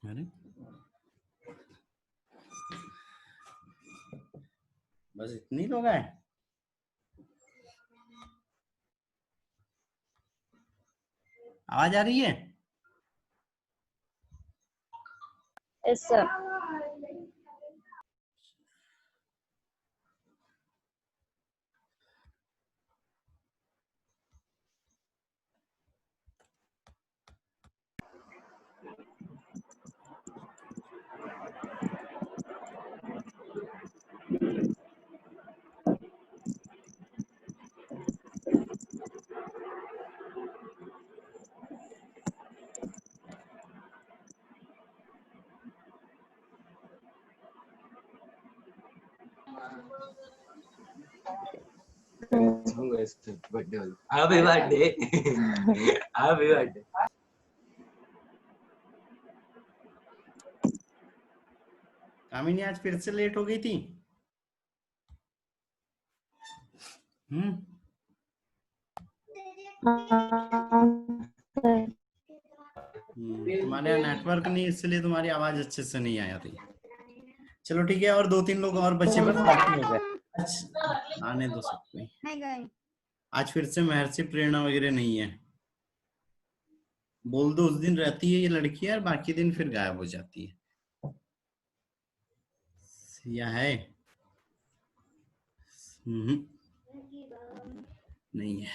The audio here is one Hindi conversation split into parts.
अरे बस इतनी लोग आए? आवाज आ रही है? Yes sir. Happy birthday happy birthday. Kamini आज फिर से लेट हो गई थी। तुम्हारे यहाँ नेटवर्क नहीं, इसलिए तुम्हारी आवाज अच्छे से नहीं आया थी। चलो ठीक है, और 2-3 लोग और बचे बस, बाकी हो गए। अच्छा आने दो सबको। आज फिर से महर्षि प्रेरणा वगैरह नहीं है। बोल दो उस दिन रहती है ये लड़की और बाकी दिन फिर गायब हो जाती है। या है? नहीं है।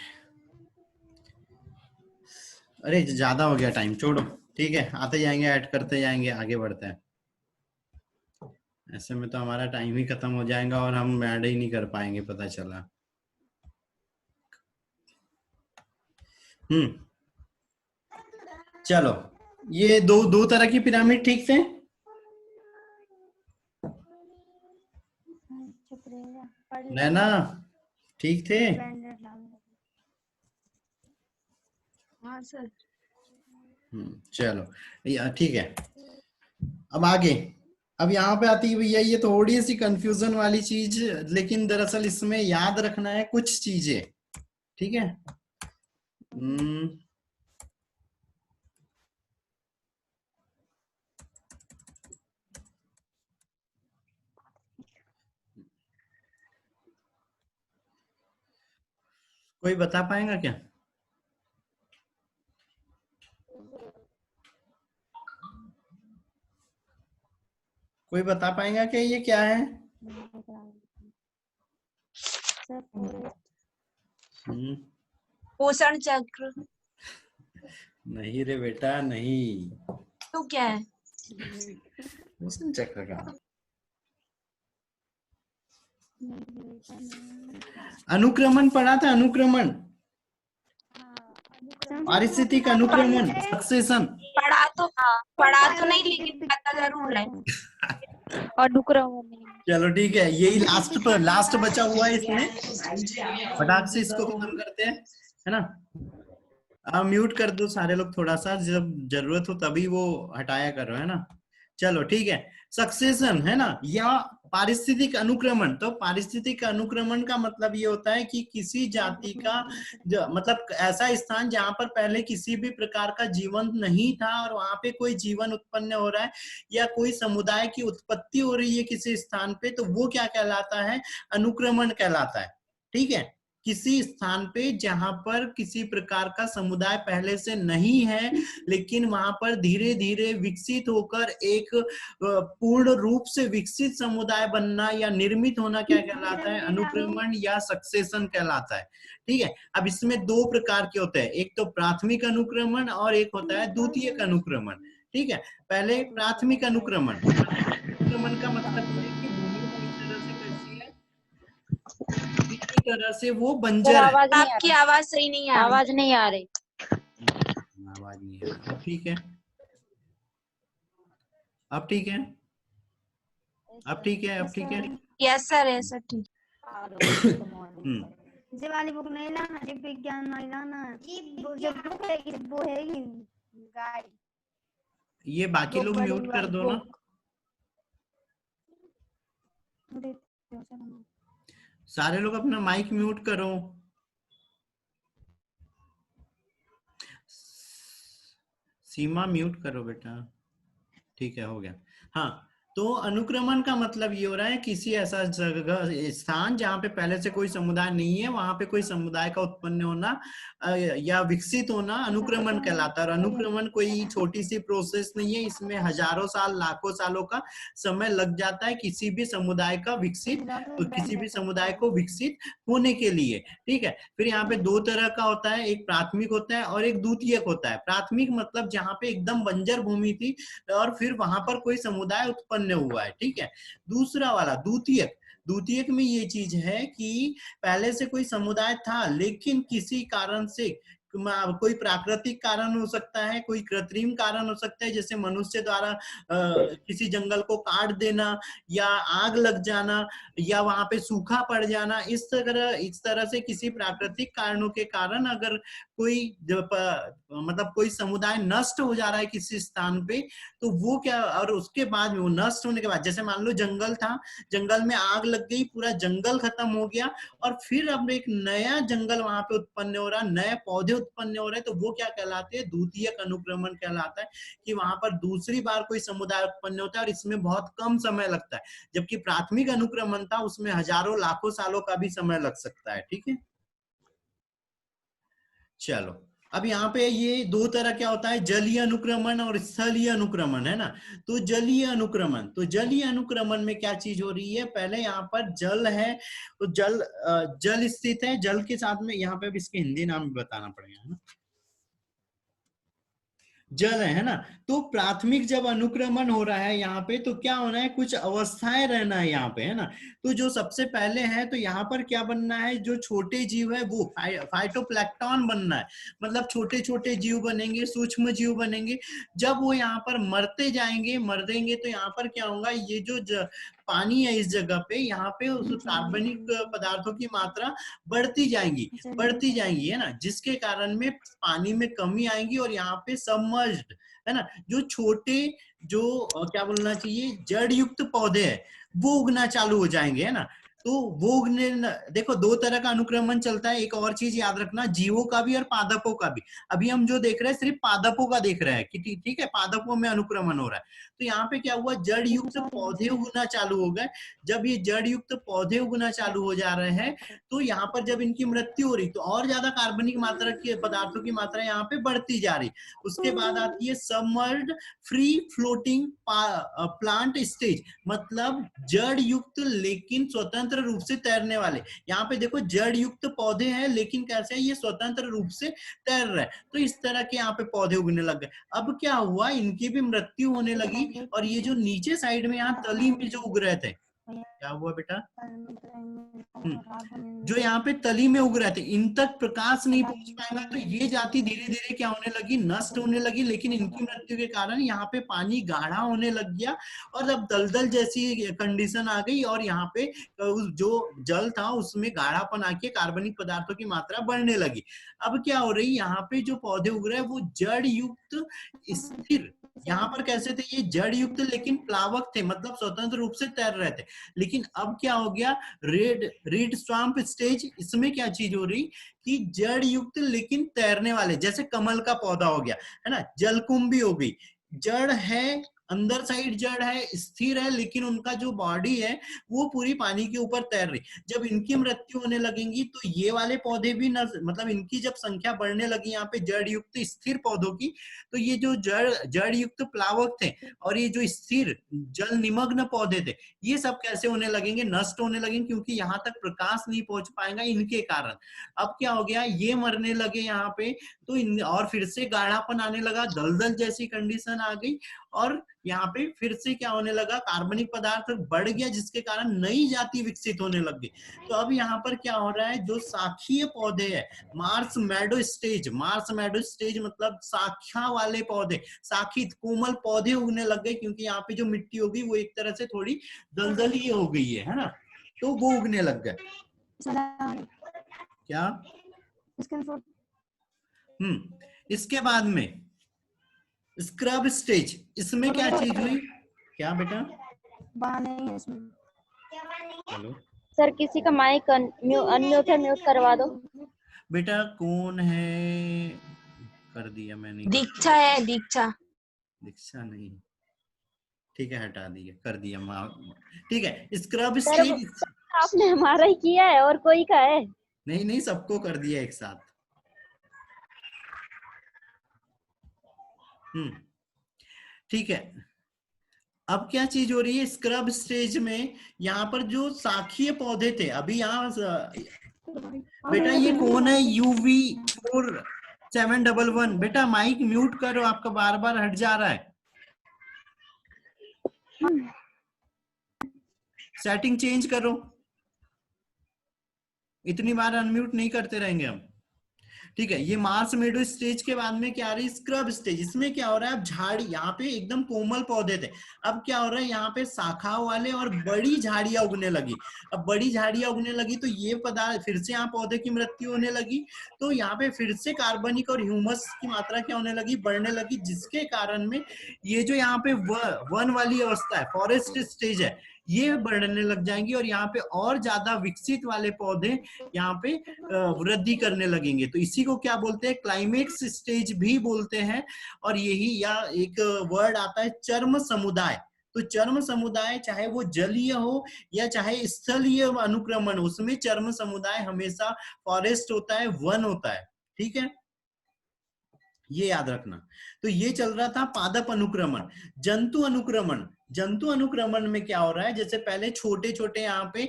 अरे ज्यादा हो गया टाइम, छोड़ो। ठीक है, आते जाएंगे, ऐड करते जाएंगे, आगे बढ़ते हैं। ऐसे में तो हमारा टाइम ही खत्म हो जाएगा और हम ऐड ही नहीं कर पाएंगे, पता चला। चलो, ये दो तरह की पिरामिड ठीक थे? नैना ठीक थे? हाँ सर। चलो ठीक है। अब आगे, अब यहाँ पे आती है भैया ये थोड़ी सी कंफ्यूजन वाली चीज, लेकिन दरअसल इसमें याद रखना है कुछ चीजें। ठीक है। कोई बता पाएगा क्या? कोई बता पाएगा क्या ये क्या है? पोषण चक्र। नहीं रे बेटा, नहीं। तो क्या है? पोषण चक्र का अनुक्रमण पढ़ा था, अनुक्रमण, पारिस्थितिक अनुक्रमण, सक्सेशन। पढ़ा तो नहीं, लेकिन पता जरूर है। अनुक्रमण। चलो ठीक है, यही लास्ट बचा हुआ है इसमें, फटाक से इसको खत्म करते हैं, है ना। म्यूट कर दो सारे लोग थोड़ा सा, जब जरूरत हो तभी वो हटाया करो, है ना। चलो ठीक है, सक्सेशन है ना, या पारिस्थितिक अनुक्रमण। तो पारिस्थितिक अनुक्रमण का मतलब ये होता है कि किसी जाति का मतलब ऐसा स्थान जहां पर पहले किसी भी प्रकार का जीवन नहीं था और वहां पे कोई जीवन उत्पन्न हो रहा है या कोई समुदाय की उत्पत्ति हो रही है किसी स्थान पे, तो वो क्या कहलाता है, अनुक्रमण कहलाता है। ठीक है, किसी स्थान पे जहां पर किसी प्रकार का समुदाय पहले से नहीं है लेकिन वहां पर धीरे धीरे विकसित होकर एक पूर्ण रूप से विकसित समुदाय बनना या निर्मित होना क्या कहलाता है, अनुक्रमण या सक्सेशन कहलाता है। ठीक है, अब इसमें दो प्रकार के होते हैं, एक तो प्राथमिक अनुक्रमण और एक होता है द्वितीयक अनुक्रमण। ठीक है, पहले प्राथमिक अनुक्रमण। अनुक्रमण का मतलब ये है कि भूमि पूरी तरह से कैसी है, पूरी तरह से वो बंजर है। आपकी आवाज सही नहीं आ रही। आवाज नहीं आ रही। आवाज नहीं है, अब ठीक है, अब ठीक है, अब ठीक है, अब ठीक है। यस सर ठीक। ये वाली बुक नहीं लाना, जीव विज्ञान वाली लाना। वो जो बुक है वो है गाइड। ये बाकी लोग म्यूट कर दो ना, सारे लोग अपना माइक म्यूट करो। सीमा म्यूट करो बेटा, ठीक है, हो गया। हाँ, तो अनुक्रमण का मतलब ये हो रहा है किसी ऐसा जगह स्थान जहां पे पहले से कोई समुदाय नहीं है, वहां पे कोई समुदाय का उत्पन्न होना या विकसित होना अनुक्रमण कहलाता है। और अनुक्रमण कोई छोटी सी प्रोसेस नहीं है, इसमें हजारों साल लाखों सालों का समय लग जाता है किसी भी समुदाय का विकसित, किसी भी समुदाय को विकसित होने के लिए। ठीक है, फिर यहाँ पे दो तरह का होता है, एक प्राथमिक होता है और एक द्वितीयक होता है। प्राथमिक मतलब जहाँ पे एकदम बंजर भूमि थी और फिर वहां पर कोई समुदाय उत्पन्न हुआ है। ठीक है, दूसरा वाला द्वितीयक, द्वितीयक में ये चीज है कि पहले से कोई समुदाय था लेकिन किसी कारण से, कोई प्राकृतिक कारण हो सकता है, कोई कृत्रिम कारण हो सकता है, जैसे मनुष्य द्वारा किसी जंगल को काट देना या आग लग जाना या वहां पे सूखा पड़ जाना, इस तरह से किसी प्राकृतिक कारणों के कारण अगर कोई मतलब कोई समुदाय नष्ट हो जा रहा है किसी स्थान पे, तो वो क्या, और उसके बाद में वो नष्ट होने के बाद, जैसे मान लो जंगल था, जंगल में आग लग गई, पूरा जंगल खत्म हो गया और फिर अब एक नया जंगल वहां पे उत्पन्न हो रहा, नए पौधे उत्पन्न हो रहे, तो वो क्या कहलाते हैं, द्वितीयक अनुक्रमण कहलाता है, कि वहां पर दूसरी बार कोई समुदाय उत्पन्न होता है और इसमें बहुत कम समय लगता है। जबकि प्राथमिक अनुक्रमण था उसमें हजारों लाखों सालों का भी समय लग सकता है। ठीक है, चलो अब यहाँ पे ये दो तरह क्या होता है, जलीय अनुक्रमण और स्थलीय अनुक्रमण, है ना। तो जलीय अनुक्रमण, तो जलीय अनुक्रमण में क्या चीज हो रही है, पहले यहाँ पर जल है, तो जल स्थित है, जल के साथ में यहाँ पे भी इसके हिंदी नाम भी बताना पड़ेगा, है ना, जल है ना। तो प्राथमिक जब अनुक्रमण हो रहा है यहाँ पे, तो क्या होना है, कुछ अवस्थाएं रहना है यहाँ पे, है ना। तो जो सबसे पहले है, तो यहाँ पर क्या बनना है, जो छोटे जीव है वो फाइटोप्लैंक्टन बनना है, मतलब छोटे छोटे जीव बनेंगे, सूक्ष्म जीव बनेंगे। जब वो यहाँ पर मरते जाएंगे, मरेंगे, तो यहाँ पर क्या होगा, ये जो पानी है इस जगह पे, यहाँ पे उस कार्बनिक पदार्थों की मात्रा बढ़ती जाएंगी, है ना, जिसके कारण में पानी में कमी आएगी और यहाँ पे सबमर्ज्ड, है ना, जो छोटे जो क्या बोलना चाहिए, जड़ युक्त पौधे हैं वो उगना चालू हो जाएंगे, है ना। तो वो उगने, देखो दो तरह का अनुक्रमण चलता है, एक और चीज याद रखना, जीवों का भी और पादपों का भी। अभी हम जो देख रहे हैं सिर्फ पादपों का देख रहे हैं कि ठीक है, पादपों में अनुक्रमण हो रहा है। तो यहाँ पे क्या हुआ, जड़ युक्त पौधे उगना चालू हो गए। जब ये जड़ युक्त पौधे उगना चालू हो जा रहे हैं, तो यहाँ पर जब इनकी मृत्यु हो रही, तो और ज्यादा कार्बनिक मात्रा के पदार्थों की मात्रा यहाँ पे बढ़ती जा रही। उसके बाद आती है submerged free floating plant stage, मतलब जड़ युक्त लेकिन स्वतंत्र रूप से तैरने वाले। यहाँ पे देखो जड़ युक्त पौधे हैं लेकिन कैसे है, ये स्वतंत्र रूप से तैर रहे हैं। तो इस तरह के यहाँ पे पौधे उगने लग गए। अब क्या हुआ, इनकी भी मृत्यु होने लगी और ये जो नीचे साइड में यहाँ तली में जो उग रहे थे, क्या हुआ बेटा? जो यहाँ पे तली में उग रहे थे, इन तक प्रकाश नहीं पहुंच पाएगा, तो ये जाति धीरे धीरे क्या होने लगी, नष्ट होने लगी। लेकिन इनकी मृत्यु के कारण यहाँ पे पानी गाढ़ा होने लग गया और अब दलदल जैसी कंडीशन आ गई और यहाँ पे जो जल था उसमें गाढ़ापन आके कार्बनिक पदार्थों की मात्रा बढ़ने लगी। अब क्या हो रही, यहाँ पे जो पौधे उग रहे हैं वो जड़ युक्त स्थिर, यहाँ पर कैसे थे, ये जड़ युक्त लेकिन प्लावक थे, मतलब स्वतंत्र रूप से तैर रहे थे। लेकिन अब क्या हो गया, रीड स्वाम्प स्टेज, इसमें क्या चीज हो रही कि जड़ युक्त लेकिन तैरने वाले, जैसे कमल का पौधा हो गया है ना, जलकुंभी हो गई, जड़ है, अंदर साइड जड़ है, स्थिर है, लेकिन उनका जो बॉडी है वो पूरी पानी के ऊपर तैर रही। जब इनकी मृत्यु होने लगेंगी तो ये वाले पौधे भी मतलब इनकी जब संख्या बढ़ने लगी यहाँ पे जड़ युक्त स्थिर पौधों की, तो ये जो जड़ युक्त प्लावक थे और ये जो स्थिर जल निमग्न पौधे थे, ये सब कैसे होने लगेंगे, नष्ट होने लगेंगे, क्योंकि यहाँ तक प्रकाश नहीं पहुंच पाएगा इनके कारण। अब क्या हो गया, ये मरने लगे यहाँ पे, तो और फिर से गाढ़ापन आने लगा, दलदल जैसी कंडीशन आ गई और यहाँ पे फिर से क्या होने लगा, कार्बनिक पदार्थ बढ़ गया, जिसके कारण नई जाति विकसित होने लग गई। तो अब यहाँ पर क्या हो रहा है, जो शाखीय पौधे है, मार्स मैडो स्टेज मतलब शाखा वाले पौधे, शाखित कोमल पौधे उगने लग गए, क्योंकि यहाँ पे जो मिट्टी होगी वो एक तरह से थोड़ी दलदली हो गई है ना, तो वो उगने लग गए। क्या इसके बाद में स्क्रब स्टेज, इसमें क्या चीज हुई, क्या बेटा? हेलो सर, किसी का माइक अनम्यूट है, म्यूट करवा दो। बेटा कौन है? कर दिया मैंने। दीक्षा है, दीक्षा। दीक्षा नहीं, ठीक है हटा दिया, कर दिया ठीक है। स्क्रब सर, स्टेज आपने हमारा ही किया है और कोई का है? नहीं, सबको कर दिया एक साथ। ठीक है। अब क्या चीज हो रही है, स्क्रब स्टेज में यहाँ पर जो शाखीय पौधे थे, अभी यहाँ बेटा ये कौन है, UV4711, बेटा माइक म्यूट करो, आपका बार बार हट जा रहा है, सेटिंग चेंज करो, इतनी बार अनम्यूट नहीं करते रहेंगे हम। ठीक है, ये मार्स मेडो स्टेज के बाद में क्या आ रही है, स्क्रब स्टेज। इसमें क्या हो रहा है, अब झाड़ी, यहाँ पे एकदम कोमल पौधे थे, अब क्या हो रहा है, यहाँ पे शाखाओं वाले और बड़ी झाड़ियां उगने लगी। अब बड़ी झाड़ियां उगने लगी तो ये पदार्थ फिर से यहाँ पौधे की मृत्यु होने लगी, तो यहाँ पे फिर से कार्बनिक और ह्यूमस की मात्रा क्या होने लगी, बढ़ने लगी, जिसके कारण में ये जो यहाँ पे वन वाली अवस्था है, फॉरेस्ट स्टेज है, ये बढ़ने लग जाएंगी और यहाँ पे और ज्यादा विकसित वाले पौधे यहाँ पे वृद्धि करने लगेंगे। तो इसी को क्या बोलते हैं, क्लाइमेक्स स्टेज भी बोलते हैं। और यही या एक वर्ड आता है चर्म समुदाय। तो चर्म समुदाय चाहे वो जलीय हो या चाहे स्थलीय अनुक्रमण, उसमें चर्म समुदाय हमेशा फॉरेस्ट होता है, वन होता है। ठीक है, ये याद रखना। तो ये चल रहा था पादप अनुक्रमण। जंतु अनुक्रमण, जंतु अनुक्रमण में क्या हो रहा है, जैसे पहले छोटे छोटे यहाँ पे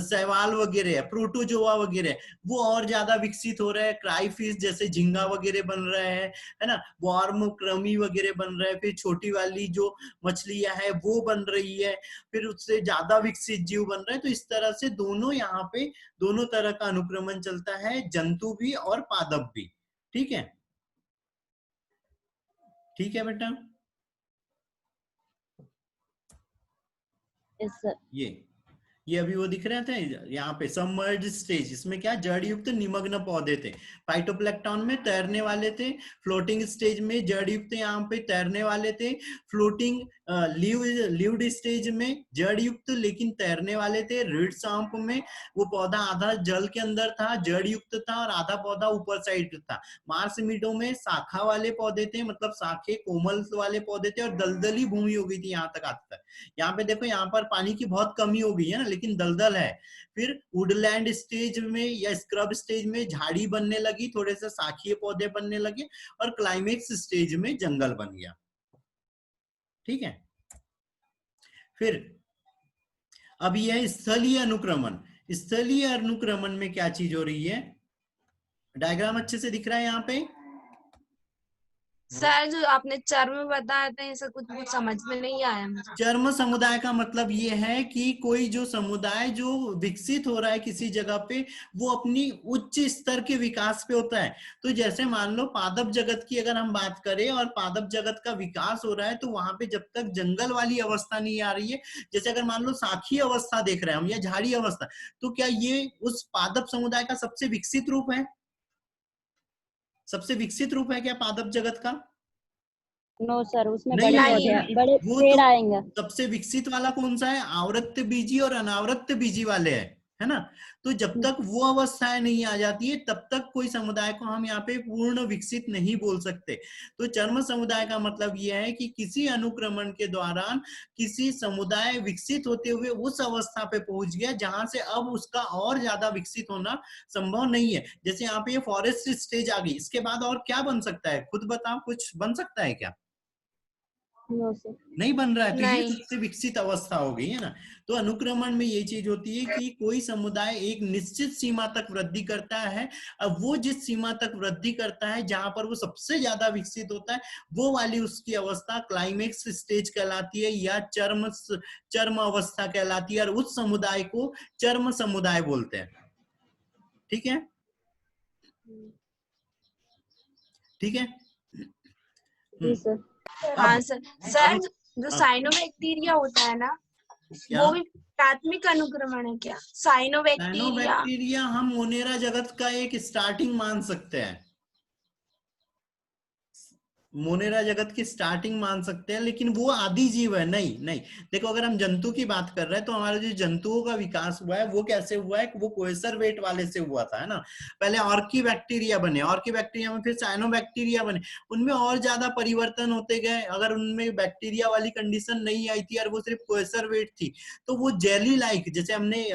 शैवाल वगैरह है, प्रोटोजोआ वगैरह, वो और ज्यादा विकसित हो रहे हैं, क्राइफिश जैसे झींगा वगैरह बन रहे हैं, है ना, वॉर्म कृमि वगैरह बन रहे हैं, फिर छोटी वाली जो मछलियां है वो बन रही है, फिर उससे ज्यादा विकसित जीव बन रहे हैं। तो इस तरह से दोनों यहाँ पे दोनों तरह का अनुक्रमण चलता है, जंतु भी और पादप भी। ठीक है, ठीक है बेटा। Yes sir. ये अभी वो दिख रहे थे यहाँ पे सबमर्ज स्टेज, इसमें क्या जड़ युक्त निमग्न पौधे थे, फाइटोप्लैंक्टन में तैरने वाले थे, फ्लोटिंग स्टेज में जड़ युक्त यहाँ पे तैरने वाले थे, फ्लोटिंग लीव्ड स्टेज में जड़ युक्त लेकिन तैरने वाले थे, रीड स्वाम्प में वो पौधा आधा जल के अंदर था, जड़ युक्त था, और आधा पौधा ऊपर साइड था। मार्स मीडो में शाखा वाले पौधे थे, मतलब शाखे कोमल वाले पौधे थे, और दलदली भूमि हो गई थी यहाँ तक आता तक। यहाँ पे देखो, यहाँ पर पानी की बहुत कमी हो गई है ना, लेकिन दलदल है। फिर वुडलैंड स्टेज में या स्क्रब स्टेज में झाड़ी बनने लगी, थोड़े से शाखीय पौधे बनने लगे, और क्लाइमेक्स स्टेज में जंगल बन गया। ठीक है, फिर अब यह स्थलीय अनुक्रमण। स्थलीय अनुक्रमण में क्या चीज हो रही है, डायग्राम अच्छे से दिख रहा है यहाँ पे, सर जो आपने चर्म बताया था ऐसा कुछ समझ में नहीं आया मुझे। चर्म समुदाय का मतलब ये है कि कोई जो समुदाय जो विकसित हो रहा है किसी जगह पे, वो अपनी उच्च स्तर के विकास पे होता है। तो जैसे मान लो पादप जगत की अगर हम बात करें और पादप जगत का विकास हो रहा है, तो वहां पे जब तक जंगल वाली अवस्था नहीं आ रही है, जैसे अगर मान लो साखी अवस्था देख रहे हैं हम या झाड़ी अवस्था, तो क्या ये उस पादप समुदाय का सबसे विकसित रूप है? सबसे विकसित रूप है क्या पादप जगत का? नो सर, उसमें नहीं बड़े है नहीं। पौधे, ये। बड़े वो पेड़ तो आएंगे। सबसे विकसित वाला कौन सा है? आवृत्त बीजी और अनावृत्त बीजी वाले है ना? तो जब तक वो अवस्थाएं नहीं आ जाती है, तब तक कोई समुदाय को हम यहाँ पे पूर्ण विकसित नहीं बोल सकते। तो चर्म समुदाय का मतलब यह है कि किसी अनुक्रमण के दौरान किसी समुदाय विकसित होते हुए उस अवस्था पे पहुंच गया जहां से अब उसका और ज्यादा विकसित होना संभव नहीं है। जैसे यहाँ पे ये फॉरेस्ट स्टेज आ गई, इसके बाद और क्या बन सकता है? खुद बताओ, कुछ बन सकता है क्या? No sir. नहीं बन रहा है। तो ये नहीं। सबसे विकसित अवस्था हो गई है ना। तो अनुक्रमण में ये चीज होती है कि कोई समुदाय एक निश्चित सीमा तक वृद्धि करता है। अब वो जिस सीमा तक वृद्धि करता है जहां पर वो सबसे ज्यादा विकसित होता है, वो वाली उसकी अवस्था क्लाइमेक्स स्टेज कहलाती है या चर्म अवस्था कहलाती है, और उस समुदाय को चर्म समुदाय बोलते हैं। ठीक है, ठीक है। जी सर। हाँ अब सर। सर अब जो अब साइनोबैक्टीरिया होता है ना, क्या? वो भी प्राथमिक अनुक्रमण है क्या? साइनोबैक्टीरिया। साइनोबैक्टीरिया हम मोनेरा जगत का एक स्टार्टिंग मान सकते हैं। मोनेरा जगत की स्टार्टिंग मान सकते हैं, लेकिन वो आदि जीव है। नहीं नहीं, देखो अगर हम जंतु की बात कर रहे हैं तो हमारा जो जंतुओं का विकास हुआ है वो कैसे हुआ है? वो कोएसर वेट वाले से हुआ था, है ना। पहले ऑर्की बैक्टीरिया बने, ऑर्की बैक्टीरिया में फिर साइनोबैक्टीरिया बने, उनमें और ज्यादा परिवर्तन होते गए। अगर उनमें बैक्टीरिया वाली कंडीशन नहीं आई थी और वो सिर्फ कोएसर वेट थी, तो वो जेली लाइक, जैसे हमने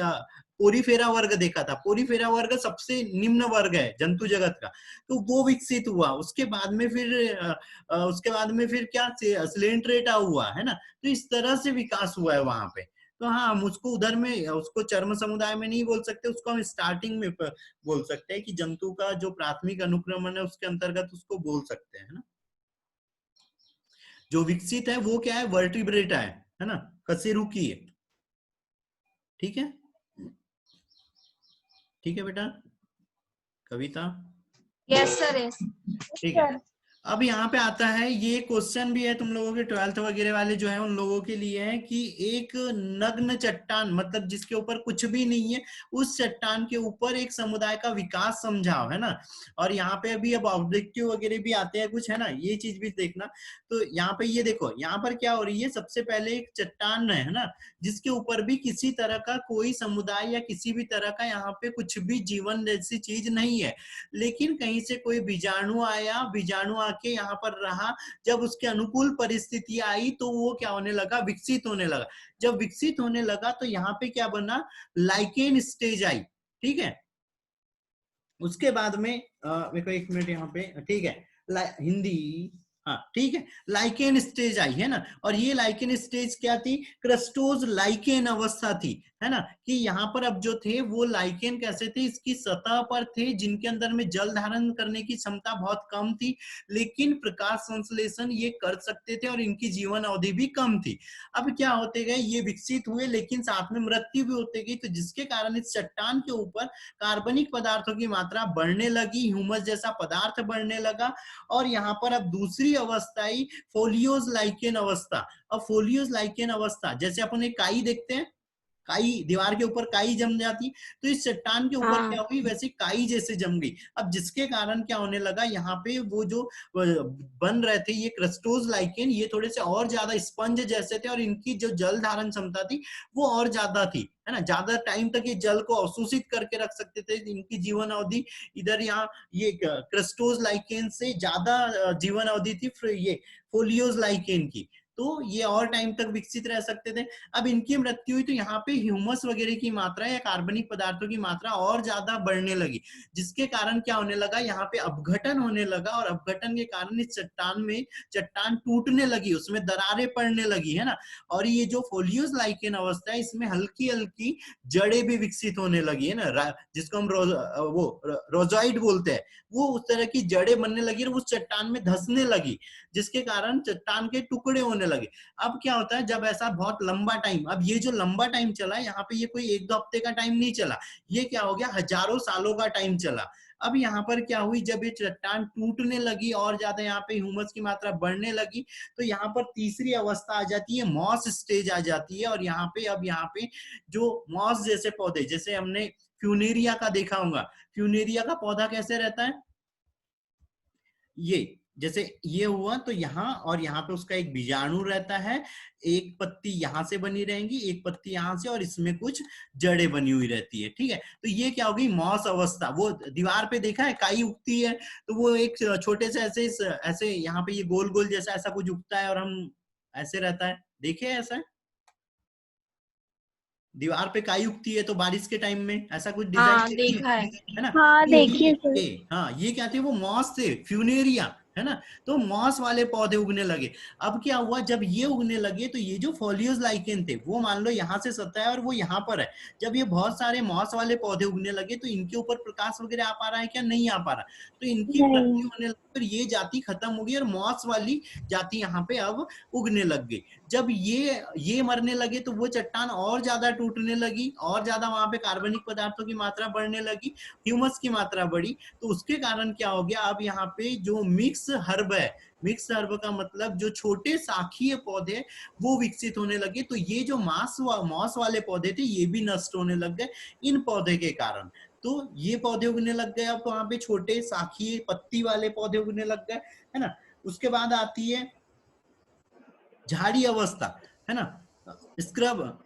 पोरीफेरा वर्ग देखा था, पोरीफेरा वर्ग सबसे निम्न वर्ग है जंतु जगत का, तो वो विकसित हुआ। उसके बाद में फिर क्या स्लेंट्रेटा हुआ, है ना। तो इस तरह से विकास हुआ है वहां पे। तो हाँ, हम उसको उधर में, उसको चर्म समुदाय में नहीं बोल सकते, उसको हम स्टार्टिंग में बोल सकते हैं कि जंतु का जो प्राथमिक अनुक्रमण है उसके अंतर्गत उसको बोल सकते हैं, है ना। जो विकसित है वो क्या है? वर्टिब्रेटा है ना, कशेरुकी है। ठीक है, ठीक है बेटा कविता। Yes sir, yes. ठीक है, अब यहाँ पे आता है, ये क्वेश्चन भी है तुम लोगों के 12th वगैरह वाले जो है उन लोगों के लिए है कि एक नग्न चट्टान, मतलब जिसके ऊपर कुछ भी नहीं है, उस चट्टान के ऊपर एक समुदाय का विकास समझाओ, है ना। और यहाँ पे अभी अब ऑब्जेक्टिव वगैरह भी आते हैं कुछ, है ना, ये चीज भी देखना। तो यहाँ पे ये देखो, यहाँ पर क्या हो रही है, सबसे पहले एक चट्टान है ना, जिसके ऊपर भी किसी तरह का कोई समुदाय या किसी भी तरह का यहाँ पे कुछ भी जीवन जैसी चीज नहीं है। लेकिन कहीं से कोई बीजाणु आया, बीजाणु आके यहाँ पर रहा, जब उसके अनुकूल परिस्थिति आई तो वो क्या होने लगा? विकसित होने लगा। जब विकसित होने लगा तो यहाँ पे क्या बना? Lichen stage I. ठीक है, उसके बाद में मेरे को एक मिनट यहाँ पे, ठीक है, हिंदी, हाँ ठीक है, लाइकेन स्टेज आई, है ना। और ये लाइकेन स्टेज क्या थी? क्रस्टोज लाइकेन अवस्था थी, है ना। कि यहाँ पर अब जो थे वो लाइकेन कैसे थे? इसकी सतह पर थे, जिनके अंदर में जल धारण करने की क्षमता बहुत कम थी, लेकिन प्रकाश संश्लेषण ये कर सकते थे और इनकी जीवन अवधि भी कम थी। अब क्या होते गए? ये विकसित हुए, लेकिन साथ में मृत्यु भी होते गई, तो जिसके कारण इस चट्टान के ऊपर कार्बनिक पदार्थों की मात्रा बढ़ने लगी, ह्यूमस जैसा पदार्थ बढ़ने लगा। और यहाँ पर अब दूसरी अवस्था आई, फोलियोज लाइकेन अवस्था। अब फोलियोज लाइकेन अवस्था, जैसे अपन एक काई देखते हैं, काई, दीवार के ऊपर काई जम जाती, तो इस चट्टान के ऊपर क्या हुई? वैसे काई जैसे जम गई। अब जिसके कारण क्या होने लगा? यहाँ पे वो जो बन रहे थे ये क्रस्टोज लाइकेन, ये थोड़े से और ज्यादा स्पंज जैसे थे, और इनकी जो जल धारण क्षमता थी वो और ज्यादा थी, है ना। ज्यादा टाइम तक ये जल को अवशोषित करके रख सकते थे, इनकी जीवन अवधि इधर यहाँ ये क्रस्टोज लाइकेन से ज्यादा जीवन अवधि थी ये फोलियोज लाइकेन की। तो ये और टाइम तक विकसित रह सकते थे। अब इनकी मृत्यु हुई तो यहाँ पे ह्यूमस वगैरह की मात्रा या कार्बनिक पदार्थों की मात्रा और ज्यादा बढ़ने लगी, जिसके कारण क्या होने लगा, यहाँ पे अपघटन होने लगा, और अपघटन के कारण इस चट्टान में चट्टान टूटने लगी, उसमें दरारें पड़ने लगी, है ना। और ये जो फोलियोस लाइकेन अवस्था है, इसमें हल्की हल्की जड़ें भी विकसित होने लगी, है ना, जिसको हम रोजॉइड बोलते हैं, वो उस तरह की जड़ें बनने लगी और उस चट्टान में धंसने लगी, जिसके कारण चट्टान के टुकड़े होने लगे। अब क्या होता है, जब ऐसा बहुत लंबा टाइम, अब ये जो लंबा टाइम चला, यहाँ पे ये कोई 1-2 हफ्ते का टाइम नहीं चला, ये क्या हो गया, हजारों सालों का टाइम चला। अब यहाँ पर क्या हुई, जब ये चट्टान टूटने लगी और ज्यादा यहाँ पे ह्यूमस की मात्रा बढ़ने लगी, तो यहाँ पर तीसरी अवस्था आ जाती है, मॉस स्टेज आ जाती है। और यहाँ पे अब यहाँ पे जो मॉस जैसे पौधे, जैसे हमने फ्यूनेरिया का देखा होगा, फ्यूनेरिया का पौधा कैसे रहता है, ये जैसे ये हुआ तो यहाँ और यहाँ पे उसका एक बीजाणु रहता है, एक पत्ती यहाँ से बनी रहेंगी, एक पत्ती यहाँ से, और इसमें कुछ जड़ें बनी हुई रहती है, ठीक है। तो ये क्या होगी, मॉस अवस्था। वो दीवार पे देखा है काई उगती है, तो वो एक छोटे से ऐसे यहाँ पे ये गोल गोल जैसा ऐसा कुछ उगता है और हम ऐसे रहता है, देखे ऐसा दीवार पे काई उगती है तो बारिश के टाइम में ऐसा कुछ डिजाइन देखा है ना। हाँ तो देखिए सर। ये क्या थे, वो मॉस थे, फ्यूनेरिया, है ना। तो मॉस वाले पौधे उगने लगे। अब क्या हुआ, जब ये उगने लगे तो ये जो फोलियोस लाइकेन थे, वो मान लो यहाँ से सतह है और वो यहाँ पर है, जब ये बहुत सारे मॉस वाले पौधे उगने लगे तो इनके ऊपर प्रकाश वगैरह आ पा रहा है क्या, नहीं आ पा रहा, तो इनकी मृत्यु होने लगी और ये जाति खत्म हो गई और मॉस वाली जाति यहाँ पे अब उगने लग गई। जब ये मरने लगे तो वो चट्टान और ज्यादा टूटने लगी, और ज्यादा वहां पे कार्बनिक पदार्थों की मात्रा बढ़ने लगी, ह्यूमस की मात्रा बढ़ी, तो उसके कारण क्या हो गया, अब यहाँ पे जो मिक्स हर्ब है, मिक्स हर्ब का मतलब जो छोटे शाखीय पौधे वो विकसित होने लगे। तो ये जो मॉस वाले पौधे थे ये भी नष्ट होने लग गए इन पौधे के कारण। तो ये पौधे उगने लग गए, अब तो वहां पे छोटे शाखीय पत्ती वाले पौधे उगने लग गए, है ना। उसके बाद आती है झाड़ी अवस्था, है ना, स्क्रब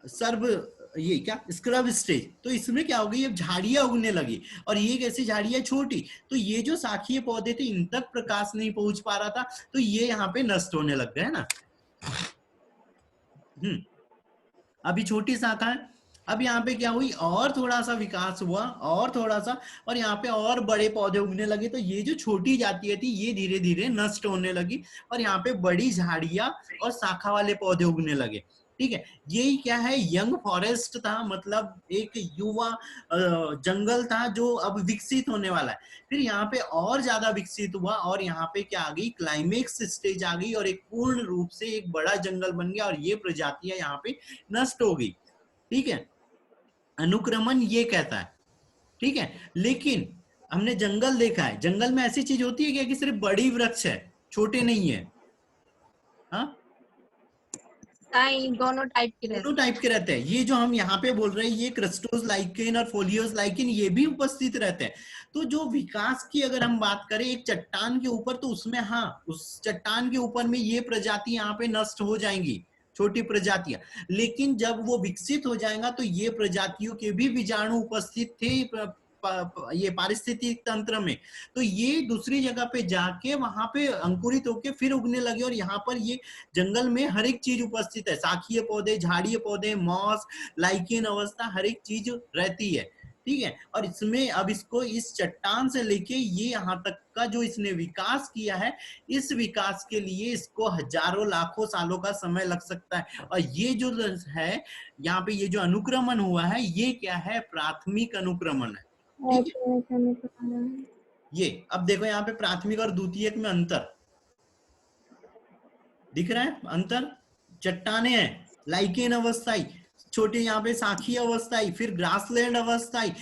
स्टेज। तो इसमें क्या हो गई, अब झाड़ियां उगने लगी, और ये कैसी झाड़ियां, छोटी, तो ये जो शाखीय पौधे थे इन तक प्रकाश नहीं पहुंच पा रहा था, तो ये यहाँ पे नष्ट होने लग गए, है ना। अभी छोटी शाखा है, अब यहाँ पे क्या हुई, और थोड़ा सा विकास हुआ, और थोड़ा सा, और यहाँ पे और बड़े पौधे उगने लगे, तो ये जो छोटी जातियां थी ये धीरे धीरे नष्ट होने लगी, और यहाँ पे बड़ी झाड़ियां और शाखा वाले पौधे उगने लगे, ठीक है। यही क्या है, यंग फॉरेस्ट था, मतलब एक युवा जंगल था जो अब विकसित होने वाला है। फिर यहाँ पे और ज्यादा विकसित हुआ, और यहाँ पे क्या आ गई, क्लाइमेक्स स्टेज आ गई, और एक पूर्ण रूप से एक बड़ा जंगल बन गया, और ये प्रजातियां यहाँ पे नष्ट हो गई, ठीक है। अनुक्रमण ये कहता है, ठीक है। लेकिन हमने जंगल देखा है, जंगल में ऐसी चीज होती है क्या कि सिर्फ बड़ी वृक्ष है, छोटे नहीं है, हाँ, दोनों टाइप के रहते दोनों टाइप के रहते हैं। ये जो हम यहाँ पे बोल रहे हैं, ये क्रस्टोस लाइकेन और फोलियोस लाइकेन ये भी उपस्थित रहते हैं। तो जो विकास की अगर हम बात करें एक चट्टान के ऊपर, तो उसमें हाँ, उस चट्टान के ऊपर में ये प्रजाति यहाँ पे नष्ट हो जाएंगी, छोटी प्रजातियां, लेकिन जब वो विकसित हो जाएगा तो ये प्रजातियों के भी बीजाणु उपस्थित थे ये पारिस्थितिक तंत्र में, तो ये दूसरी जगह पे जाके वहां पे अंकुरित होके फिर उगने लगे, और यहाँ पर ये जंगल में हर एक चीज उपस्थित है, शाखीय पौधे, झाड़ीय पौधे, मॉस, लाइकेन अवस्था, हर एक चीज रहती है, ठीक है। और इसमें अब इसको इस चट्टान से लेके ये यहाँ तक का जो इसने विकास किया है, इस विकास के लिए इसको हजारों लाखों सालों का समय लग सकता है। और ये जो है यहाँ पे ये जो अनुक्रमण हुआ है, ये क्या है, प्राथमिक अनुक्रमण है, ठीक है। ये अब देखो यहाँ पे प्राथमिक और द्वितीयक में अंतर दिख रहा है, अंतर, चट्टाने हैं, लाइकेन अवस्थाई, छोटे यहाँ पे शाखीय अवस्थाई, फिर ग्रासलैंड अवस्थाई,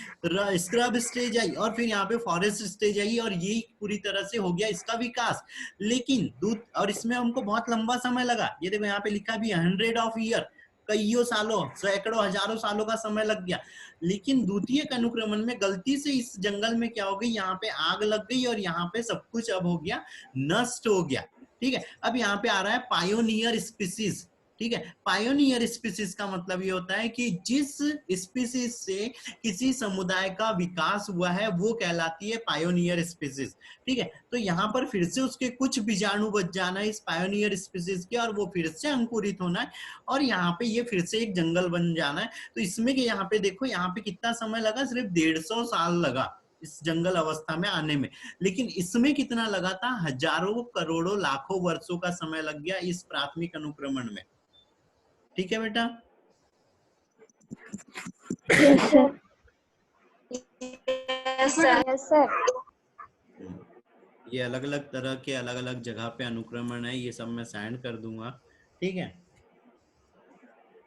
स्क्रब स्टेज आई, और फिर यहाँ पे फॉरेस्ट स्टेज आई, और ये पूरी तरह से हो गया इसका विकास। लेकिन और इसमें हमको बहुत लंबा समय लगा, ये देखो यहाँ पे लिखा भी 100 ऑफ ईयर, कईयों सालों, सैकड़ों हजारों सालों का समय लग गया। लेकिन द्वितीय अनुक्रमण में गलती से इस जंगल में क्या हो गई, यहाँ पे आग लग गई, और यहाँ पे सब कुछ अब हो गया, नष्ट हो गया, ठीक है। अब यहाँ पे आ रहा है पायोनियर स्पीसीज, ठीक है। पायोनियर स्पीसीज का मतलब ये होता है कि जिस स्पीसीज से किसी समुदाय का विकास हुआ है वो कहलाती है पायोनियर स्पीसीज। ठीक है, तो यहाँ पर फिर से उसके कुछ बीजाणु बच जाना है इस पायोनियर स्पीसीज के, और वो फिर से अंकुरित होना है, और यहाँ पे ये फिर से एक जंगल बन जाना है। तो इसमें कि यहाँ पे देखो, यहाँ पे कितना समय लगा, सिर्फ 150 साल लगा इस जंगल अवस्था में आने में, लेकिन इसमें कितना लगा था, हजारों करोड़ों लाखों वर्षों का समय लग गया इस प्राथमिक अनुक्रमण में। ठीक है बेटा? Yes sir. Yes sir. Yes sir. ये अलग अलग तरह के अलग अलग जगह पे अनुक्रमण है, ये सब मैं सेंड कर दूंगा। ठीक है,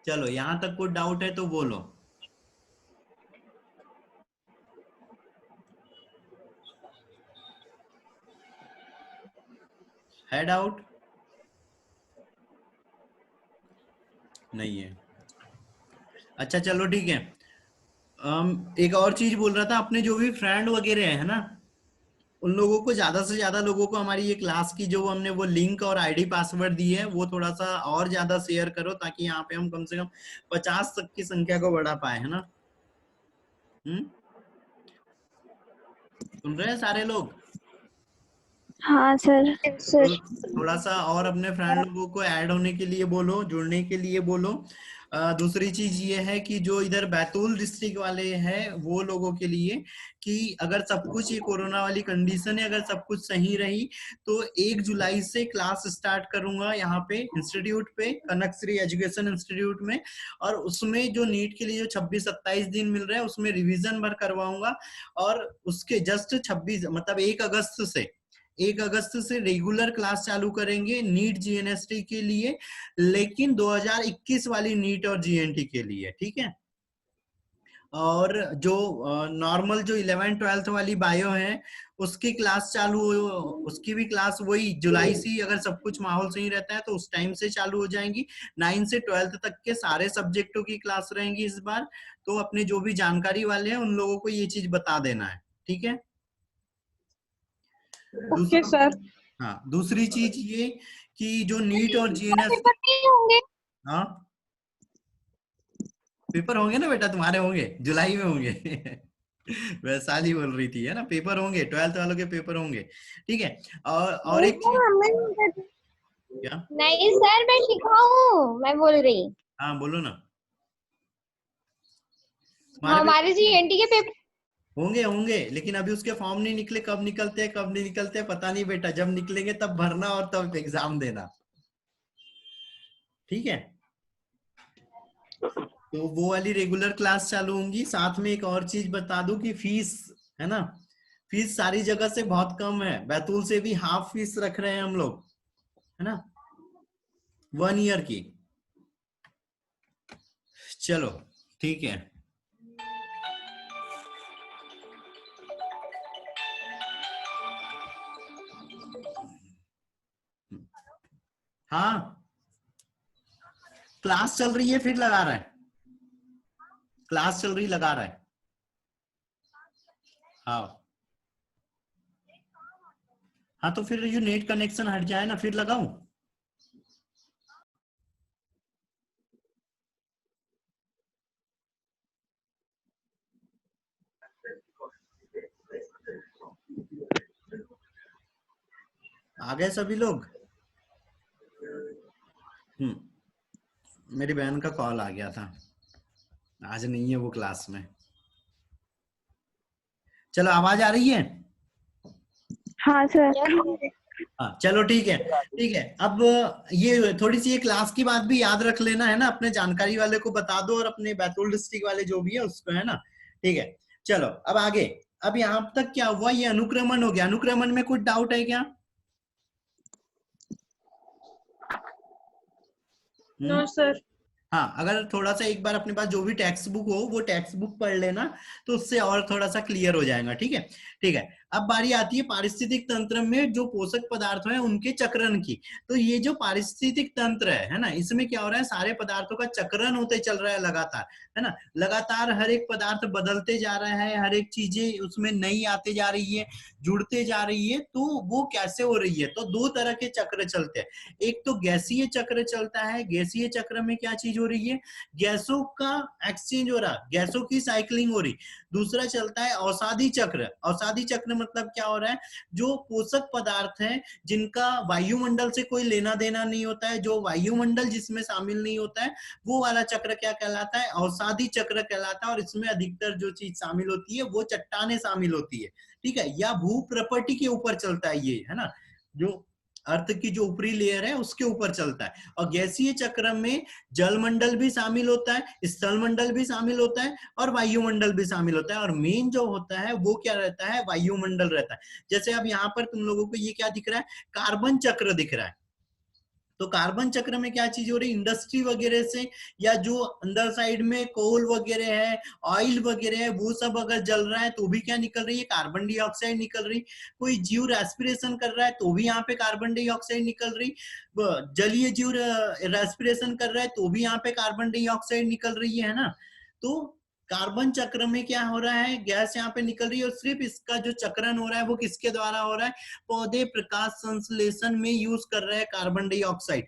चलो यहाँ तक कोई डाउट है तो बोलो। है डाउट? नहीं है? अच्छा चलो ठीक है। एक और चीज बोल रहा था, अपने जो भी फ्रेंड वगैरह है ना, उन लोगों को, ज्यादा से ज्यादा लोगों को हमारी ये क्लास की जो हमने वो लिंक और आईडी पासवर्ड दी है वो थोड़ा सा और ज्यादा शेयर करो, ताकि यहाँ पे हम कम से कम 50 तक की संख्या को बढ़ा पाए, है ना? सुन रहे हैं सारे लोग? हाँ सर। सर थोड़ा सा और अपने फ्रेंड लोगों को ऐड होने के लिए बोलो, जुड़ने के लिए बोलो। दूसरी चीज ये है कि जो इधर बैतूल डिस्ट्रिक्ट वाले हैं वो लोगों के लिए, कि अगर सब कुछ, ये कोरोना वाली कंडीशन है, अगर सब कुछ सही रही तो 1 जुलाई से क्लास स्टार्ट करूंगा यहाँ पे इंस्टीट्यूट पे, कनक श्री एजुकेशन इंस्टीट्यूट में, और उसमें जो नीट के लिए जो 26-27 दिन मिल रहे हैं उसमें रिवीजन भर करवाऊंगा, और उसके जस्ट 26 मतलब 1 अगस्त से रेगुलर क्लास चालू करेंगे नीट जीएनएसटी के लिए, लेकिन 2021 वाली नीट और जीएनटी के लिए। ठीक है, और जो नॉर्मल जो 11th-12th वाली बायो है उसकी क्लास चालू, उसकी भी क्लास वही जुलाई से, अगर सब कुछ माहौल सही रहता है तो उस टाइम से चालू हो जाएंगी। 9 से 12th तक के सारे सब्जेक्टों की क्लास रहेंगी इस बार। तो अपने जो भी जानकारी वाले हैं उन लोगों को ये चीज बता देना है। ठीक है? Okay sir. हाँ, दूसरी चीज ये कि जो नीट और जीएनएस, होंगे। हाँ पेपर होंगे ना बेटा, तुम्हारे होंगे, जुलाई में होंगे। वैशाली बोल रही थी, है ना? पेपर होंगे, 12th वालों के पेपर होंगे। ठीक है, और एक चीज, क्या? नहीं सर, मैं सिखाऊं, मैं बोल रही। हाँ बोलो ना। हमारे जीएनटी के पेपर होंगे, लेकिन अभी उसके फॉर्म नहीं निकले, कब निकलते हैं पता नहीं बेटा, जब निकलेंगे तब भरना और तब एग्जाम देना। ठीक है, तो वो वाली रेगुलर क्लास चालू होंगी। साथ में एक और चीज बता दूं कि फीस, है ना, फीस सारी जगह से बहुत कम है, बैतूल से भी हाफ फीस रख रहे हैं हम लोग, है ना, 1 ईयर की। चलो ठीक है, हाँ क्लास चल रही है फिर लगा रहा है, क्लास चल रही लगा रहा है। हाँ तो फिर ये नेट कनेक्शन हट जाए ना, फिर लगाऊं? आ गए सभी लोग? मेरी बहन का कॉल आ गया था, आज नहीं है वो क्लास में। चलो आवाज आ रही है? हाँ सर। हाँ चलो ठीक है, ठीक है। अब ये थोड़ी सी ये क्लास की बात भी याद रख लेना, है ना, अपने जानकारी वाले को बता दो, और अपने बैतूल डिस्ट्रिक्ट वाले जो भी है उसको, है ना? ठीक है, चलो अब आगे। अब यहाँ तक क्या हुआ, ये अनुक्रमण हो गया। अनुक्रमण में कुछ डाउट है क्या? No sir. हाँ, अगर थोड़ा सा एक बार अपने पास जो भी टेक्स्ट बुक हो वो टेक्स्ट बुक पढ़ लेना, तो उससे और थोड़ा सा क्लियर हो जाएगा। ठीक है, ठीक है। अब बारी आती है पारिस्थितिक तंत्र में जो पोषक पदार्थ हैं उनके चक्रण की। तो ये जो पारिस्थितिक तंत्र है ना, इसमें क्या हो रहा है, सारे पदार्थों का चक्रण होते चल रहा है लगातार, है ना। लगातार हर एक पदार्थ बदलते जा रहा है, हर एक चीजें उसमें नई आती जा रही है, जुड़ते जा रही है। तो वो कैसे हो रही है, तो दो तरह के चक्र चलते हैं। एक तो गैसीय चक्र चलता है। गैसीय चक्र में क्या चीज हो रही है, गैसों का एक्सचेंज हो रहा, गैसों की साइकिलिंग हो रही। दूसरा चलता है औषधि चक्र। औषधि चक्र मतलब क्या हो रहा है, जो पोषक पदार्थ हैं जिनका वायुमंडल से कोई लेना देना नहीं होता है, जो वायुमंडल जिसमें शामिल नहीं होता है, वो वाला चक्र क्या कहलाता है, औषधि चक्र कहलाता है। और इसमें अधिकतर जो चीज शामिल होती है वो चट्टानें शामिल होती है, ठीक है, या भू प्रॉपर्टी के ऊपर चलता है ये, है ना, जो अर्थ की जो ऊपरी लेयर है उसके ऊपर चलता है। और गैसीय चक्र में जलमंडल भी शामिल होता है, स्थलमंडल भी शामिल होता है और वायुमंडल भी शामिल होता है। और मेन जो होता है वो क्या रहता है, वायुमंडल रहता है। जैसे अब यहाँ पर तुम लोगों को ये क्या दिख रहा है, कार्बन चक्र दिख रहा है। तो कार्बन चक्र में क्या चीज हो रही है, इंडस्ट्री वगैरह से या जो अंदर साइड में कोल वगैरह है, ऑयल वगैरह है, वो सब अगर जल रहा है तो भी क्या निकल रही है, कार्बन डाइऑक्साइड निकल रही। कोई जीव रेस्पिरेशन कर रहा है तो भी यहाँ पे कार्बन डाइऑक्साइड निकल रही। जलीय जीव रेस्पिरेशन कर रहा है तो भी यहाँ पे कार्बन डाइऑक्साइड निकल रही है ना। तो कार्बन चक्र में क्या हो रहा है, गैस यहाँ पे निकल रही है और सिर्फ इसका जो चक्रण हो रहा है वो किसके द्वारा हो रहा है, पौधे प्रकाश संश्लेषण में यूज कर रहे हैं कार्बन डाइऑक्साइड,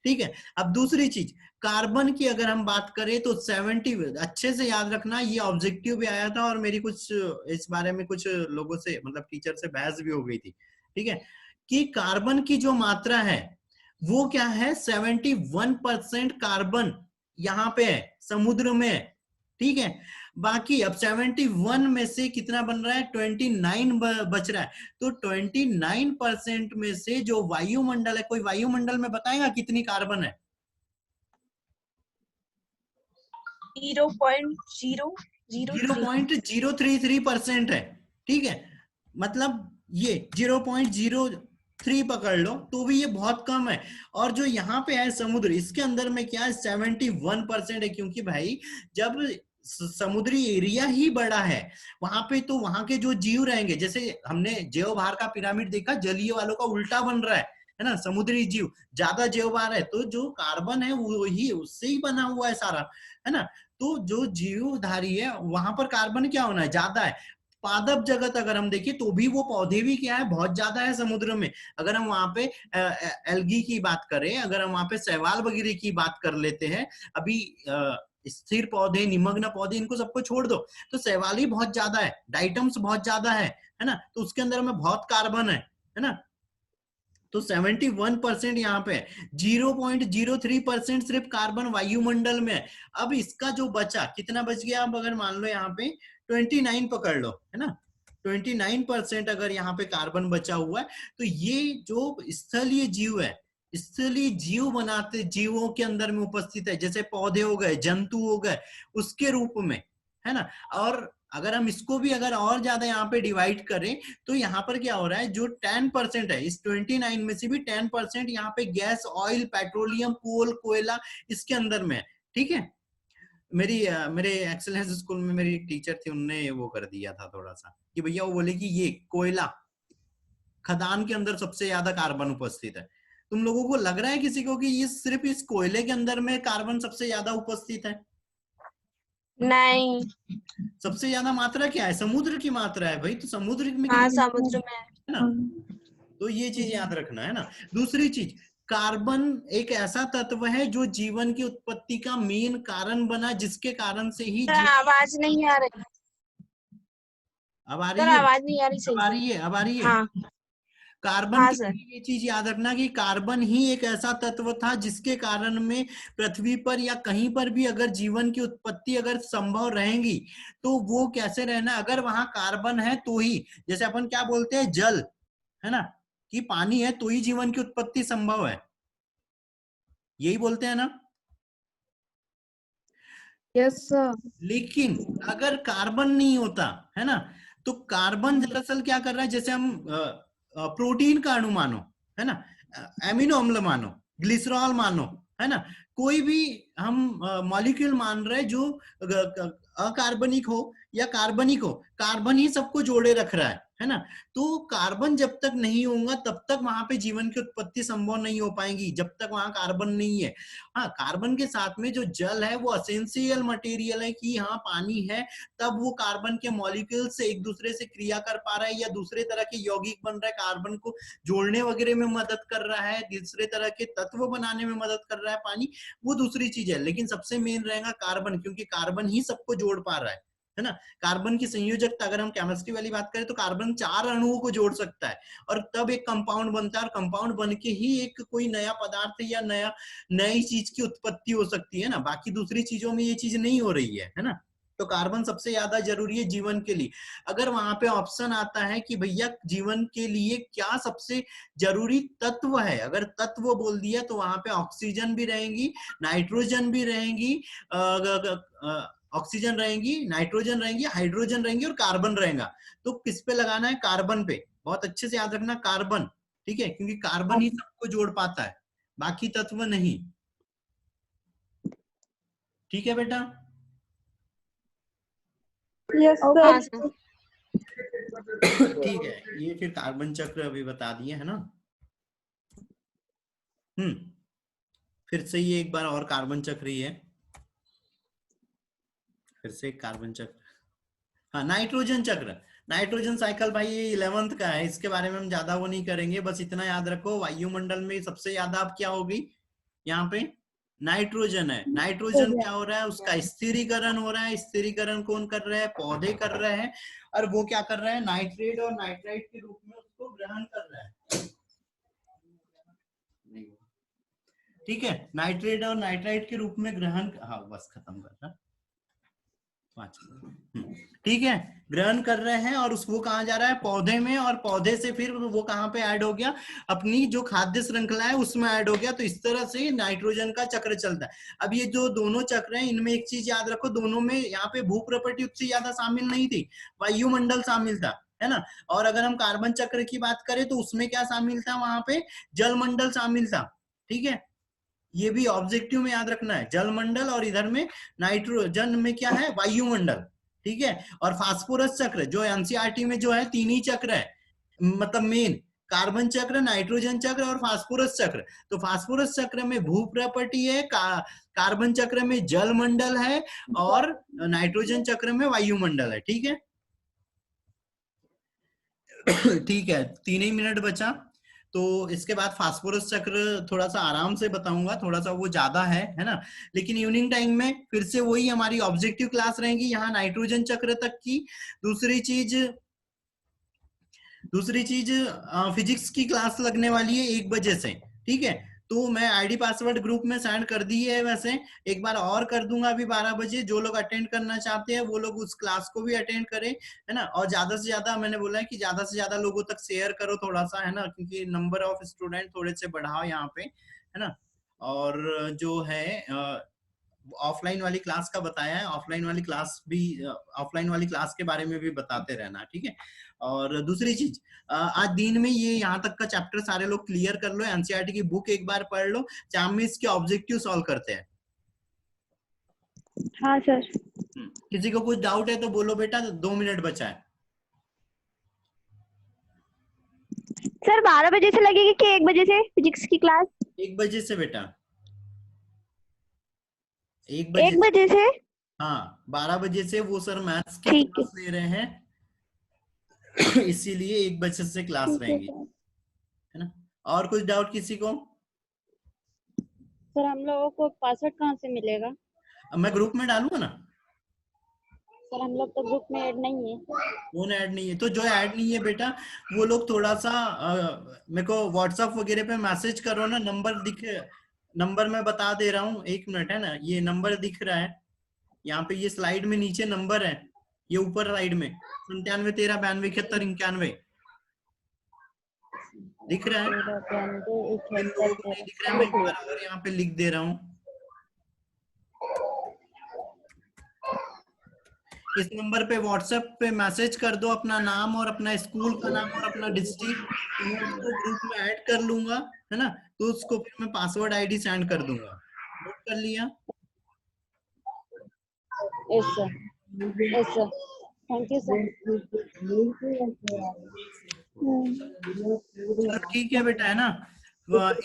ठीक है। अब दूसरी चीज कार्बन की अगर हम बात करें तो 70, अच्छे से याद रखना, ये ऑब्जेक्टिव भी आया था और मेरी कुछ इस बारे में कुछ लोगों से मतलब टीचर से बहस भी हो गई थी, ठीक है, कि कार्बन की जो मात्रा है वो क्या है, 71% कार्बन यहाँ पे है, समुद्र में है, ठीक है। बाकी अब 71 में से कितना बन रहा है, 29 बच रहा है। तो 29% में से जो वायुमंडल है, कोई वायुमंडल में बताएगा कितनी कार्बन है? 0.033% है, ठीक है। मतलब ये 0.03 पकड़ लो तो भी ये बहुत कम है। और जो यहाँ पे है समुद्र, इसके अंदर में क्या है, 71% है, क्योंकि भाई जब समुद्री एरिया ही बड़ा है वहां पे, तो वहां के जो जीव रहेंगे, जैसे हमने जैवभार का पिरामिड देखा, जलीय वालों का उल्टा बन रहा है ना, समुद्री जीव ज्यादा जैवभार है, तो जो कार्बन है वो ही उससे ही बना हुआ है सारा, है ना। तो जो जीवधारी है वहां पर कार्बन क्या होना है, ज्यादा है। पादप जगत अगर हम देखें तो भी वो पौधे भी क्या है, बहुत ज्यादा है समुद्र में। अगर हम वहां पे एल्गी की बात करें, अगर हम वहां पे शैवाल वगैरह की बात कर लेते हैं, अभी स्थिर पौधे, निमग्न पौधे, इनको सबको छोड़ दो, तो शैवाल ही बहुत ज्यादा है, डाइटम्स बहुत ज्यादा है ना, तो उसके अंदर में बहुत कार्बन है ना। तो 71% यहाँ पे है, 0.03% सिर्फ कार्बन वायुमंडल में है। अब इसका जो बचा, कितना बच गया, अब अगर मान लो यहाँ पे 29 पकड़ लो, है ना, 29% अगर यहाँ पे कार्बन बचा हुआ है, तो ये जो स्थलीय जीव है, स्थलीय जीव बनाते जीवों के अंदर में उपस्थित है, जैसे पौधे हो गए, जंतु हो गए, उसके रूप में, है ना। और अगर हम इसको भी अगर और ज्यादा यहाँ पे डिवाइड करें तो यहाँ पर क्या हो रहा है, जो 10% है, इस 29 में से भी 10% यहाँ पे गैस, ऑयल, पेट्रोलियम, कोल, कोयला इसके अंदर में है, ठीक है। मेरे एक्सेलेंस स्कूल में मेरी टीचर थी, उनने वो कर दिया था थोड़ा सा कि भैया, वो बोले कि ये कोयला खदान के अंदर सबसे ज्यादा कार्बन उपस्थित है। तुम लोगों को लग रहा है किसी को कि ये सिर्फ इस कोयले के अंदर में कार्बन सबसे ज्यादा उपस्थित है? नहीं। सबसे ज्यादा मात्रा क्या है, समुद्र की मात्रा है भाई, तो समुद्र में हाँ, समुद्र में है ना। तो ये चीज याद रखना है ना। दूसरी चीज, कार्बन एक ऐसा तत्व है जो जीवन की उत्पत्ति का मेन कारण बना, जिसके कारण से ही आवाज नहीं आ रही। अब आ सर रही है, आवाज नहीं आ रही सही अब आ रही है, अब आ रही है। हाँ कार्बन हाँ की सर। ये चीज याद रखना कि कार्बन ही एक ऐसा तत्व था जिसके कारण में पृथ्वी पर या कहीं पर भी अगर जीवन की उत्पत्ति अगर संभव रहेंगी तो वो कैसे रहना, अगर वहां कार्बन है तो ही, जैसे अपन क्या बोलते हैं, जल, है ना, कि पानी है तो ही जीवन की उत्पत्ति संभव है, यही बोलते हैं ना। Yes sir. लेकिन अगर कार्बन नहीं होता, है ना, तो कार्बन दरअसल क्या कर रहा है, जैसे हम प्रोटीन का अणु मानो, है ना, एमिनो अम्ल मानो, ग्लिसरॉल मानो, है ना, कोई भी हम मॉलिक्यूल मान रहे जो अकार्बनिक हो या कार्बनिक हो, कार्बन ही सबको जोड़े रख रहा है, है ना। तो कार्बन जब तक नहीं होगा तब तक वहां पे जीवन की उत्पत्ति संभव नहीं हो पाएगी, जब तक वहां कार्बन नहीं है। हाँ, कार्बन के साथ में जो जल है वो एसेंशियल मटेरियल है कि हाँ पानी है, तब वो कार्बन के मॉलिक्यूल से एक दूसरे से क्रिया कर पा रहा है या दूसरे तरह के यौगिक बन रहा है, कार्बन को जोड़ने वगैरह में मदद कर रहा है, दूसरे तरह के तत्व बनाने में मदद कर रहा है पानी, वो दूसरी चीज है। लेकिन सबसे मेन रहेगा कार्बन, क्योंकि कार्बन ही सबको जोड़ पा रहा है ना। कार्बन की संयोजकता, अगर हम केमिस्ट्री वाली बात करें तो कार्बन 4 अणुओं को जोड़ सकता है और तब एक कंपाउंड बनता है, और कंपाउंड बन के ही एक कोई नया पदार्थ या नई चीज की उत्पत्ति हो सकती है ना। बाकी दूसरी चीजों में ये चीज नहीं हो रही है ना। तो कार्बन सबसे ज्यादा जरूरी है जीवन के लिए। अगर वहां पे ऑप्शन आता है कि भैया जीवन के लिए क्या सबसे जरूरी तत्व है, अगर तत्व बोल दिया तो वहां पे ऑक्सीजन भी रहेंगी, नाइट्रोजन भी रहेंगी, ऑक्सीजन रहेंगी, नाइट्रोजन रहेंगी, हाइड्रोजन रहेंगी और कार्बन रहेगा। तो किस पे लगाना है? कार्बन पे। बहुत अच्छे से याद रखना कार्बन, ठीक है, क्योंकि कार्बन ही सबको जोड़ पाता है, बाकी तत्व नहीं। ठीक है बेटा? यस हाँ सर। सर। ठीक है, ये फिर कार्बन चक्र अभी बता दिए है ना। फिर से ये एक बार और कार्बन चक्र ही है, फिर से कार्बन चक्र। हाँ, नाइट्रोजन चक्र, नाइट्रोजन साइकिल भाई ये 11th का है, इसके बारे में हम ज्यादा वो नहीं करेंगे, बस इतना याद रखो वायुमंडल में सबसे ज्यादा अब क्या होगी यहाँ पे? नाइट्रोजन है। नाइट्रोजन क्या हो रहा है? उसका स्थिरीकरण हो रहा है। स्थिरीकरण कौन कर रहे हैं? पौधे कर रहे हैं। और वो क्या कर रहे हैं? नाइट्रेट और नाइट्राइट के रूप में उसको ग्रहण कर रहा है। ठीक है, नाइट्रेट और नाइट्राइट के रूप में ग्रहण, हाँ बस खत्म कर रहा। ठीक है, ग्रहण कर रहे हैं और वो कहाँ जा रहा है? पौधे में, और पौधे से फिर वो कहाँ पे ऐड हो गया? अपनी जो खाद्य श्रृंखला है उसमें ऐड हो गया। तो इस तरह से नाइट्रोजन का चक्र चलता है। अब ये जो दोनों चक्र हैं इनमें एक चीज याद रखो, दोनों में यहाँ पे भू प्रॉपर्टी उतनी ज्यादा शामिल नहीं थी, वायुमंडल शामिल था, है ना। और अगर हम कार्बन चक्र की बात करें तो उसमें क्या शामिल था? वहां पे जलमंडल शामिल था। ठीक है, ये भी ऑब्जेक्टिव में याद रखना है, जलमंडल, और इधर में नाइट्रोजन में क्या है? वायुमंडल। ठीक है, और फास्फोरस चक्र जो एनसीईआरटी में जो है 3 ही चक्र है, मतलब मेन कार्बन चक्र, नाइट्रोजन चक्र और फास्फोरस चक्र। तो फास्फोरस चक्र में भू प्रॉपर्टी है, कार्बन चक्र में जलमंडल है, और नाइट्रोजन चक्र में वायुमंडल है। ठीक है ठीक है, 3 ही मिनट बचा। तो इसके बाद फास्फोरस चक्र थोड़ा सा आराम से बताऊंगा, थोड़ा सा वो ज्यादा है ना। लेकिन इवनिंग टाइम में फिर से वही हमारी ऑब्जेक्टिव क्लास रहेगी, यहाँ नाइट्रोजन चक्र तक की। दूसरी चीज फिजिक्स की क्लास लगने वाली है 1 बजे से। ठीक है, तो मैं आईडी पासवर्ड ग्रुप में सेंड कर दी है, वैसे एक बार और कर दूंगा अभी 12 बजे। जो लोग अटेंड करना चाहते हैं वो लोग उस क्लास को भी अटेंड करें, है ना। और ज्यादा से ज्यादा मैंने बोला है कि ज्यादा से ज्यादा लोगों तक शेयर करो थोड़ा सा, है ना, क्योंकि नंबर ऑफ स्टूडेंट थोड़े से बढ़ाओ यहाँ पे, है ना। और जो है ऑफलाइन वाली क्लास का बताया है, ऑफलाइन वाली क्लास के बारे में भी बताते रहना, ठीक है। और दूसरी चीज, आज दिन में ये यहाँ तक का चैप्टर सारे लोग क्लियर कर लो, एनसीईआरटी की बुक एक बार पढ़ लो, शाम में इसके ऑब्जेक्टिव सॉल्व करते हैं। हाँ सर। किसी को कुछ डाउट है तो बोलो बेटा, 2 मिनट बचा है। सर 12 बजे से लगेगी कि 1 बजे से फिजिक्स की क्लास? 1 बजे से बेटा, 1 1 बजे से? हाँ, 12 बजे से वो सर मैथ्स की ठीक है। क्लास ले रहे हैं इसीलिए 1 बजे से क्लास रहेंगी, है ना। और कुछ डाउट किसी को? सर हम लोगों को पासवर्ड कहाँ से मिलेगा? अब मैं ग्रुप में डालूंगा ना। सर हम लोग तो ग्रुप में ऐड नहीं है। कौन ऐड नहीं है? तो जो ऐड नहीं है बेटा वो लोग थोड़ा सा मेरे को व्हाट्सएप वगैरह पे मैसेज करो ना। नंबर मैं बता दे रहा हूँ, 1 मिनट, है ना। ये नंबर दिख रहा है यहाँ पे, ये स्लाइड में नीचे नंबर है, ये ऊपर साइड में 97 13 92 71 91 दिख रहा है। जिन लोगों को नहीं दिख रहा है मैं एक बार और यहाँ पे लिख दे रहा हूँ। इस नंबर पे व्हाट्सएप पे मैसेज कर दो अपना नाम और अपना स्कूल का नाम और अपना डिस्ट्रिक्ट, तो मैं उसको ग्रुप में ऐड कर लूंगा, है ना। तो उसको फिर मैं पासवर्ड आईडी सेंड कर दूंगा। नोट कर लिया? Yes sir. Yes sir. Thank you sir. चलो ठीक है बेटा, है ना।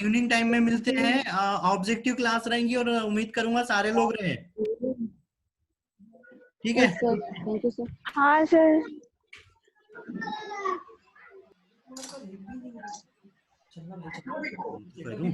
इवनिंग टाइम में मिलते हैं, ऑब्जेक्टिव क्लास रहेंगी और उम्मीद करूंगा सारे लोग रहे। ठीक है। Thank you sir. हाँ सर। करूं?